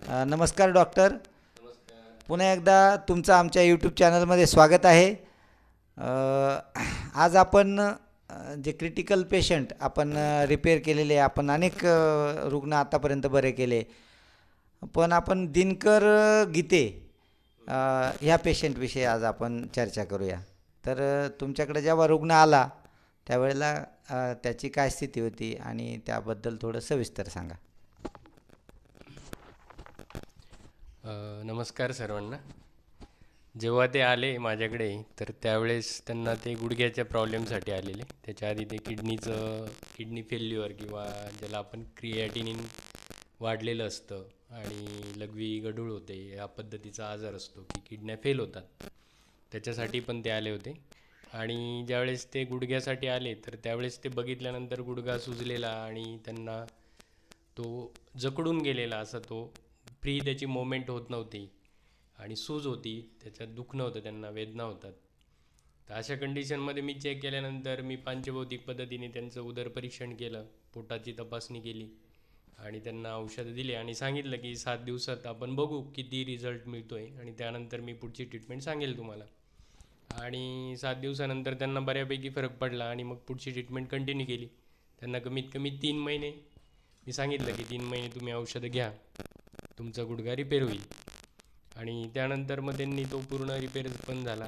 नमस्कार डॉक्टर. पुन्हा एकदा तुमचं आमच्या यूट्यूब चॅनलमध्ये स्वागत आहे. आज आपण जे क्रिटिकल पेशंट आपण रिपेअर केलेले, आपण अनेक रुग्ण आतापर्यंत बरे केले, पण आपण दिनकर गीते ह्या पेशंटविषयी आज आपण चर्चा करूया. तर तुमच्याकडे जेव्हा रुग्ण आला त्यावेळेला त्याची काय स्थिती होती आणि त्याबद्दल थोडं सविस्तर सांगा. नमस्कार सर्वांना. जेव्हा ते आले माझ्याकडे तर त्यावेळेस त्यांना ते गुडघ्याच्या प्रॉब्लेमसाठी आलेले. त्याच्या आधी ते किडनी फेल्युअर किंवा ज्याला आपण क्रिएटिनिन वाढलेलं असतं आणि लघवी गढूळ होते या पद्धतीचा आजार असतो की किडन्या फेल होतात, त्याच्यासाठी पण ते आले होते. आणि ज्यावेळेस ते गुडघ्यासाठी आले तर त्यावेळेस ते बघितल्यानंतर गुडघा सुजलेला आणि त्यांना तो जकडून गेलेला असा तो फ्री त्याची मोमेंट होत नव्हती आणि सूज होती, त्याच्यात दुखणं होतं, त्यांना वेदना होतात. तर अशा कंडिशनमध्ये मी चेक केल्यानंतर मी पंचभौतिक पद्धतीने त्यांचं उदर परीक्षण केलं, पोटाची तपासणी केली आणि त्यांना औषधं दिली आणि सांगितलं की 7 दिवसात आपण बघू किती रिझल्ट मिळतो आहे आणि त्यानंतर मी पुढची ट्रीटमेंट सांगेल तुम्हाला. आणि 7 दिवसानंतर त्यांना बऱ्यापैकी फरक पडला आणि मग पुढची ट्रीटमेंट कंटिन्यू केली. त्यांना कमीत कमी 3 महिने मी सांगितलं की 3 महिने तुम्ही औषधं घ्या, तुमचा गुडघा रिपेअर होईल. आणि त्यानंतर मग त्यांनी तो पूर्ण रिपेअर पण झाला.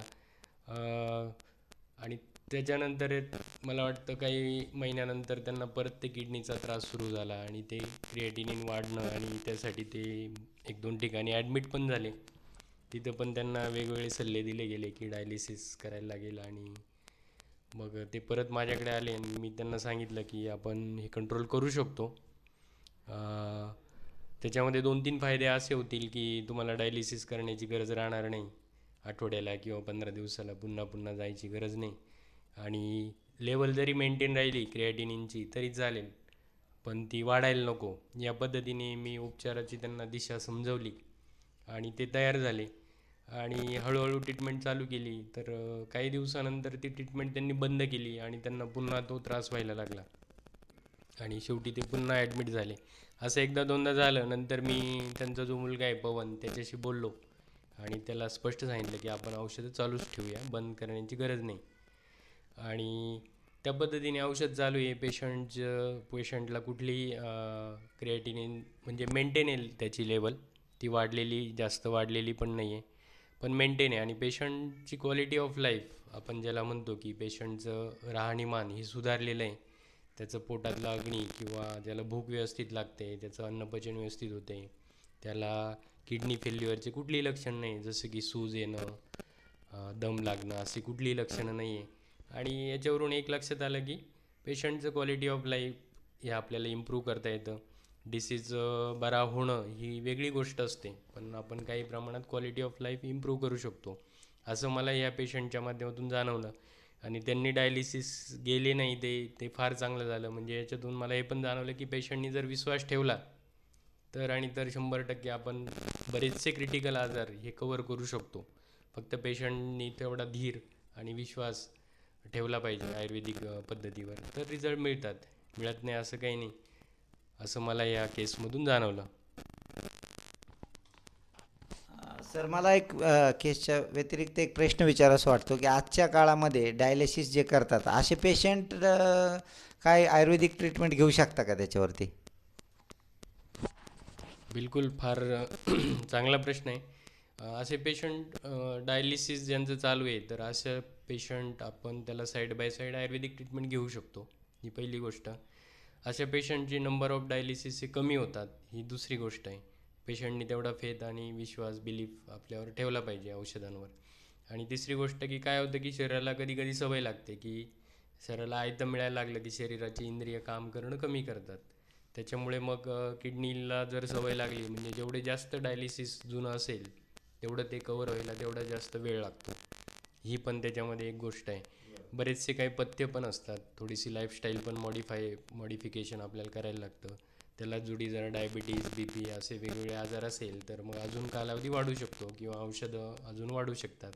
आणि त्याच्यानंतर मला वाटतं काही महिन्यानंतर त्यांना परत ते किडनीचा त्रास सुरू झाला आणि ते क्रिएटिनिन वाढणं आणि त्यासाठी ते 1-2 ठिकाणी ॲडमिट पण झाले. तिथं पण त्यांना वेगवेगळे सल्ले दिले गेले की डायलिसिस करायला लागेल. आणि मग ते परत माझ्याकडे आले आणि मी त्यांना सांगितलं की आपण हे कंट्रोल करू शकतो. त्याच्यामध्ये 2-3 फायदे असे होतील की तुम्हाला डायलिसिस करण्याची गरज राहणार नाही, आठवड्याला किंवा 15 दिवसाला पुन्हा पुन्हा जायची गरज नाही. आणि लेवल जरी मेंटेन राहिली क्रिएटिनिनची तरी चालेल, पण ती वाढायला नको. या पद्धतीने मी उपचाराची त्यांना दिशा समजवली आणि ते तयार झाले आणि हळूहळू ट्रीटमेंट चालू केली. तर काही दिवसानंतर ती ट्रीटमेंट त्यांनी बंद केली आणि त्यांना पुन्हा तो त्रास व्हायला लागला आणि शेवटी ते पुन्हा ॲडमिट झाले. असं एकदा दोनदा झालं. नंतर मी त्यांचा जो मुलगा आहे पवन त्याच्याशी बोललो आणि त्याला स्पष्ट सांगितलं की आपण औषधं चालूच ठेवूया, बंद करण्याची गरज नाही. आणि त्या पद्धतीने औषध चालू आहे. पेशंटला कुठलीही क्रिएटिनिन म्हणजे मेंटेन आहे त्याची लेवल, ती वाढलेली जास्त वाढलेली पण नाही आहे, पण मेंटेन आहे. आणि पेशंटची क्वालिटी ऑफ लाईफ आपण ज्याला म्हणतो की पेशंटचं राहणीमान ही सुधारलेलं आहे. त्याचं पोटातला अग्नी किंवा ज्याला भूक व्यवस्थित लागते, त्याचं अन्नपचन व्यवस्थित होते, त्याला किडनी फेल्युअरचे कुठलीही लक्षण नाही, जसं की सूज येणं, दम लागणं अशी कुठलीही लक्षणं नाही आहे. आणि याच्यावरून एक लक्षात आलं की पेशंटचं क्वालिटी ऑफ लाईफ हे आपल्याला इम्प्रूव्ह करता येतं. डिसीज बरा होणं ही वेगळी गोष्ट असते, पण आपण काही प्रमाणात क्वालिटी ऑफ लाईफ इम्प्रूव्ह करू शकतो, असं मला या पेशंटच्या माध्यमातून जाणवलं. आणि त्यांनी डायलिसिस गेले नाही, ते फार चांगलं झालं. म्हणजे याच्यातून मला हे पण जाणवलं की पेशंटनी जर विश्वास ठेवला तर 100% आपण बरेचसे क्रिटिकल आजार हे कवर करू शकतो. फक्त पेशंटनी तेवढा धीर आणि विश्वास ठेवला पाहिजे आयुर्वेदिक पद्धतीवर, तर रिझल्ट मिळतात. मिळत नाही असं काही नाही, असं मला या केसमधून जाणवलं. सर, मला एक केसच्या व्यतिरिक्त एक प्रश्न विचारायचा वाटतो की आजच्या काळामध्ये डायलिसिस जे करतात असे पेशंट काय आयुर्वेदिक ट्रीटमेंट घेऊ शकता का त्याच्यावरती? बिलकुल, फार चांगला प्रश्न आहे. असे पेशंट डायलिसिस ज्यांचं चालू आहे तर अशा पेशंट आपण त्याला side by side Ayurvedic treatment घेऊ शकतो, ही पहिली गोष्ट. अशा पेशंटची नंबर ऑफ डायलिसिस हे कमी होतात, ही दुसरी गोष्ट आहे. पेशंटनी तेवढा फेथ आणि विश्वास बिलीफ आपल्यावर ठेवला पाहिजे औषधांवर. आणि तिसरी गोष्ट की काय होतं की शरीराला कधी कधी सवय लागते की शरीराला आयतं मिळायला लागलं की शरीराची इंद्रिय काम करणं कमी करतात. त्याच्यामुळे मग किडनीला जर सवय लागली म्हणजे जेवढे जास्त डायलिसिस जुनं असेल तेवढं ते कवर व्हायला तेवढा जास्त वेळ लागतो, ही पण त्याच्यामध्ये एक गोष्ट आहे. बरेचसे काही पथ्य पण असतात, थोडीशी लाईफस्टाईल पण मॉडिफिकेशन आपल्याला करायला लागतं. त्याला जोडी जर डायबिटीज बी पी असे वेगवेगळे आजार असेल तर मग अजून कालावधी वाढू शकतो किंवा औषधं अजून वाढू शकतात.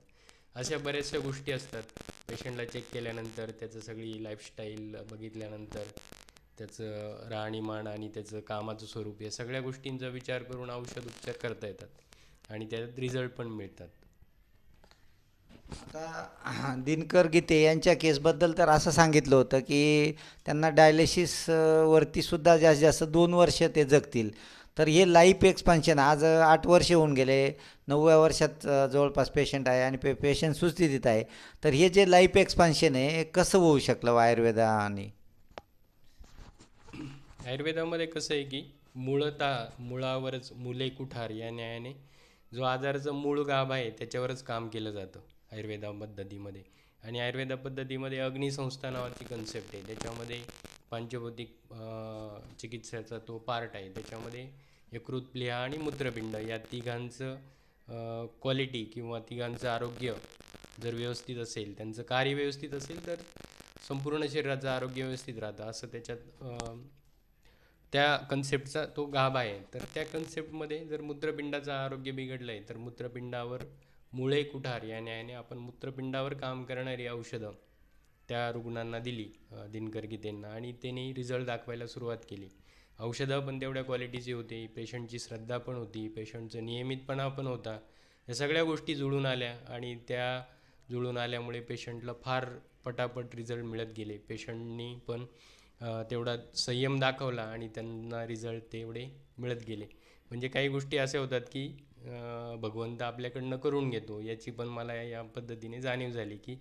अशा बऱ्याचशा गोष्टी असतात. पेशंटला चेक केल्यानंतर त्याचं सगळी लाईफस्टाईल बघितल्यानंतर त्याचं राहणीमान आणि त्याचं कामाचं स्वरूप या सगळ्या गोष्टींचा विचार करून औषध उपचार करता येतात आणि त्यात रिझल्ट पण मिळतात. आता दिनकर गीते यांच्या केसबद्दल तर असं सांगितलं होतं की त्यांना डायलिसिस वरती सुद्धा जास्तीत जास्त 2 वर्ष ते जगतील. तर हे लाईफ एक्सपान्शन आज 8 वर्ष होऊन गेले, 9व्या वर्षात जवळपास पेशंट आहे आणि पेशंट सुस्थितीत आहे. तर हे जे लाईफ एक्सपान्शन आहे हे कसं होऊ शकलं आयुर्वेदाने? आयुर्वेदामध्ये कसं आहे की मुळावरच मुले कुठार या न्यायाने जो आजाराचं मूळ गाभा आहे त्याच्यावरच काम केलं जातं आयुर्वेदा पद्धतीमध्ये. आणि आयुर्वेदा पद्धतीमध्ये अग्निसंस्था नावाची कन्सेप्ट आहे, त्याच्यामध्ये पंचभौतिक चिकित्सेचा तो पार्ट आहे. त्याच्यामध्ये यकृत, प्लीहा आणि मूत्रपिंड या तिघांचं क्वालिटी किंवा तिघांचं आरोग्य जर व्यवस्थित असेल, त्यांचं कार्य व्यवस्थित असेल तर संपूर्ण शरीराचं आरोग्य व्यवस्थित राहतं, असं त्याच्यात त्या कन्सेप्टचा तो गाभा आहे. तर त्या कन्सेप्टमध्ये जर मूत्रपिंडाचं आरोग्य बिघडलं आहे तर मूत्रपिंडावर मुळे कुठार या न्यायाने आपण मूत्रपिंडावर काम करणारी औषधं त्या रुग्णांना दिली, दिनकर गीतेंना, आणि त्यांनी रिझल्ट दाखवायला सुरुवात केली. औषधं पण तेवढ्या क्वालिटीची होती, पेशंटची श्रद्धा पण होती, पेशंटचं नियमितपणा पण होता. या सगळ्या गोष्टी जुळून आल्या आणि त्या जुळून आल्यामुळे पेशंटला फार पटापट रिझल्ट मिळत गेले. पेशंटनी पण तेवढा संयम दाखवला आणि त्यांना रिझल्ट तेवढे मिळत गेले. म्हणजे काही गोष्टी अशा होतात की भगवंत आपल्याकडनं करून घेतो, याची पण मला या पद्धतीने जाणीव झाली की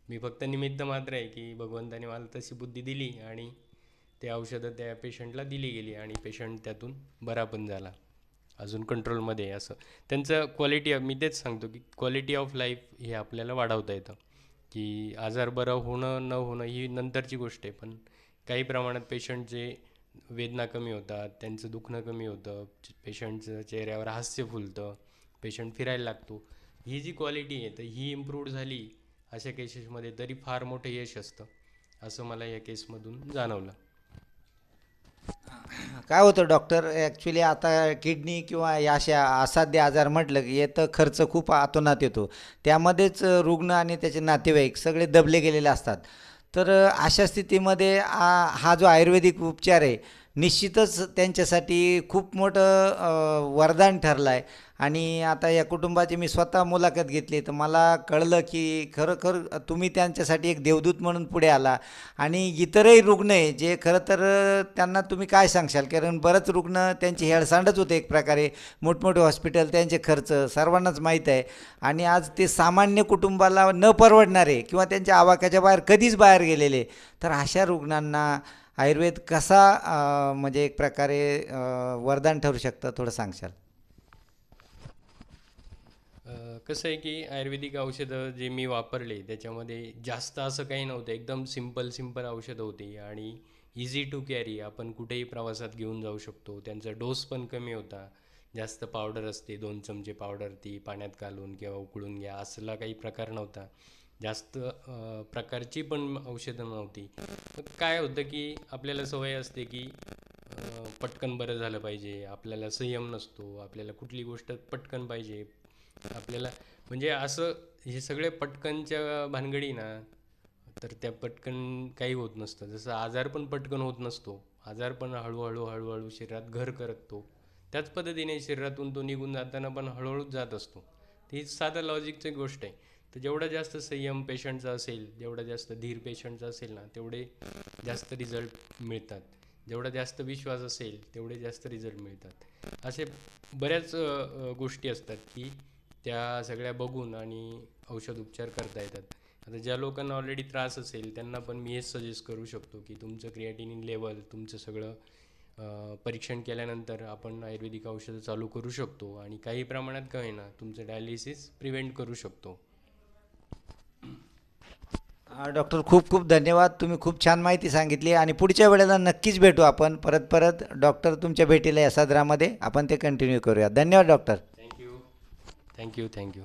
मी फक्त निमित्त मात्र आहे, की भगवंताने मला तशी बुद्धी दिली आणि ते औषधं त्या पेशंटला दिली गेली आणि पेशंट त्यातून बरा पण झाला, अजून कंट्रोलमध्ये आहे. असं त्यांचं क्वालिटी, मी तेच सांगतो की क्वालिटी ऑफ लाईफ हे आपल्याला वाढवता येतं. की आजार बरं होणं न होणं ही नंतरची गोष्ट आहे, पण काही प्रमाणात पेशंटचे वेदना कमी होतात, त्यांचं दुखणं कमी होतं, पेशंटचं चेहऱ्यावर हास्य फुलतं, पेशंट फिरायला लागतो. ही जी क्वालिटी आहे तर ही इम्प्रूव्ड झाली अशा केसेसमध्ये तरी फार मोठं यश असतं, असं मला या केसमधून जाणवलं. काय होतं डॉक्टर, ॲक्च्युली आता किडनी किंवा या अशा असाध्य आजार म्हटलं की येतं खर्च खूप अतोनात येतो. त्यामध्येच रुग्ण आणि त्याचे नातेवाईक सगळे दबले गेलेले असतात. तर अशा स्थितीमध्ये हा जो आयुर्वेदिक उपचार आहे निश्चितच त्यांच्यासाठी खूप मोठं वरदान ठरलं आहे. आणि आता या कुटुंबाची मी स्वतः मुलाखत घेतली तर मला कळलं की खरोखर तुम्ही त्यांच्यासाठी एक देवदूत म्हणून पुढे आला. आणि इतरही रुग्ण आहे जे खरं तर त्यांना तुम्ही काय सांगशाल, कारण बरेच रुग्ण त्यांची हेळसांडच होते एक प्रकारे, मोठमोठे हॉस्पिटल, त्यांचे खर्च सर्वांनाच माहीत आहे. आणि आज ते सामान्य कुटुंबाला न परवडणारे किंवा त्यांच्या आवाक्याच्या बाहेर कधीच बाहेर गेलेले, तर अशा रुग्णांना आयुर्वेद कसा म्हणजे एक प्रकारे वरदान ठरू शकतं, थोडं सांगशाल? कसं आहे की आयुर्वेदिक औषधं जे मी वापरले त्याच्यामध्ये जास्त असं काही नव्हतं, एकदम सिंपल औषधं होती आणि इझी टू कॅरी, आपण कुठेही प्रवासात घेऊन जाऊ शकतो. त्यांचा डोस पण कमी होता. जास्त पावडर असते, 2 चमचे पावडर ती पाण्यात घालून किंवा उकळून घ्या असला काही प्रकार नव्हता. जास्त प्रकारची पण औषधं नव्हती. मग काय होतं की आपल्याला सवय असते की पटकन बरं झालं पाहिजे, आपल्याला संयम नसतो, आपल्याला कुठली गोष्ट पटकन पाहिजे आपल्याला, म्हणजे असं हे सगळे पटकनच्या भानगडी ना, तर त्या पटकन काही होत नसतं. जसं आजार पण पटकन होत नसतो, आजार पण हळूहळू शरीरात घर करतो, त्याच पद्धतीने शरीरातून तो निघून जाताना पण हळूहळूच जात असतो. ती साधं लॉजिकची गोष्ट आहे. तर जेवढा जास्त संयम पेशंटचा असेल, जेवढा जास्त धीर पेशंटचा असेल ना, तेवढे जास्त रिझल्ट मिळतात. जेवढा जास्त विश्वास असेल तेवढे जास्त रिझल्ट मिळतात. असे बऱ्याच गोष्टी असतात की त्या सगळ्या बघून आणि औषध उपचार करता येतात. आता ज्या लोकांना ऑलरेडी त्रास असेल त्यांना पण मी हेच सजेस्ट करू शकतो की तुमचं क्रिएटिनिन लेवल, तुमचं सगळं परीक्षण केल्यानंतर आपण आयुर्वेदिक औषधं चालू करू शकतो आणि काही प्रमाणात का होईना तुमचं डायलिसिस प्रिव्हेंट करू शकतो. डॉक्टर खूप खूप धन्यवाद, तुम्ही खूप छान माहिती सांगितली आणि पुढच्या वेळेला नक्कीच भेटू आपण परत डॉक्टर तुमच्या भेटीला या सदरामध्ये आपण ते कंटिन्यू करूया. धन्यवाद डॉक्टर. थँक्यू.